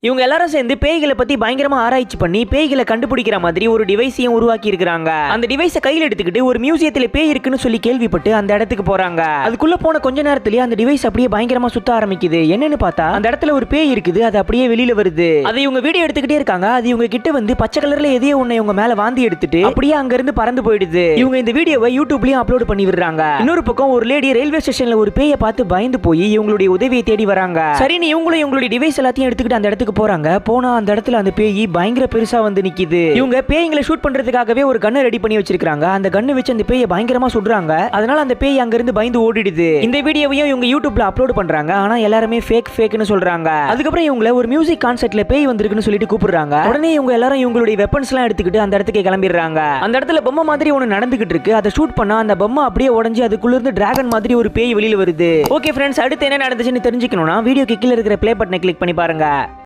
இவங்க எல்லாரும் சேர்ந்து பேய்களை பத்தி பயங்கரமா ஆராய்ச்சி பண்ணி பேய்களை கண்டுபிடிக்கிற மாதிரி ஒரு டிவைஸையும் உருவாக்கி இருக்காங்க. அந்த டிவைஸை கையில் எடுத்துக்கிட்டு ஒரு மியூசியத்துல பேய் இருக்குன்னு சொல்லி கேள்விப்பட்டு அந்த இடத்துக்கு போறாங்க. அதுக்குள்ள போன கொஞ்ச நேரத்திலேயே அந்த டிவைஸ் அப்படியே பயங்கரமா சுத்த ஆரம்பிக்குது. என்னன்னு பார்த்தா அந்த இடத்துல ஒரு பேய் இருக்குது. அது அப்படியே வெளியில வருது. அதை இவங்க வீடியோ எடுத்துக்கிட்டே இருக்காங்க. அது இவங்க கிட்ட வந்து பச்சை கலர்ல எதையோ ஒண்ணு இவங்க மேல வாந்தி எடுத்துட்டு அப்படியே அங்க இருந்து பறந்து போயிடுது. இவங்க இந்த வீடியோவை யூடியூப்லயும் அப்லோட் பண்ணி விடுறாங்க. இன்னொரு பக்கம் ஒரு லேடி ரயில்வே ஸ்டேஷன்ல ஒரு பேயை பார்த்து பயந்து போய் இவங்களுடைய உதவியை தேடி வராங்க. சரின்னு இவங்களும் இவங்களுடைய டிவைஸ் எல்லாத்தையும் எடுத்துக்கிட்டு அந்த இடத்துக்கு போறாங்க. அந்த இடத்துல அந்த பேய் பயங்கர பெருசா வந்து நிக்குது. இவங்க பேய்களை ஷூட் பண்றதுக்காகவே ஒரு கன்னை ரெடி பண்ணி வச்சிருக்காங்க. அந்த கன்னை வச்சு அந்த பேயை பயங்கரமா சுடுறாங்க. அதனால அந்த பேய் அங்க இருந்து பயந்து ஓடிடுது. இந்த வீடியோவையும் இவங்க யூடியூப்ல அப்லோட் பண்றாங்க. ஆனா எல்லாருமே ஃபேக்னு சொல்றாங்க. அதுக்கப்புறம் இவங்க ஒரு மியூசிக் கான்சர்ட்ல பேய் வந்திருக்குன்னு சொல்லிட்டு கூப்பிடுறாங்க. உடனே இவங்க எல்லாரும் இவங்களுடைய வெப்பன்ஸ் எல்லாம் எடுத்துக்கிட்டு அந்த இடத்துக்கு கிளம்பிடுறாங்க. அந்த இடத்துல பொம்மை மாதிரி ஒன்னு நடந்துகிட்டு இருக்கு. அதை ஷூட் பண்ணா அந்த பொம்மை அப்படியே உடைஞ்சு அதுக்குள்ள இருந்து டிராகன் மாதிரி ஒரு பேய் வெளியில வருது. ஓகே ஃப்ரெண்ட்ஸ், அடுத்து என்ன நடந்துச்சுன்னு தெரிஞ்சுக்கணும்னா வீடியோக்கு கீழ இருக்கிற ப்ளே பட்டனை கிளிக் பண்ணி பாருங்க.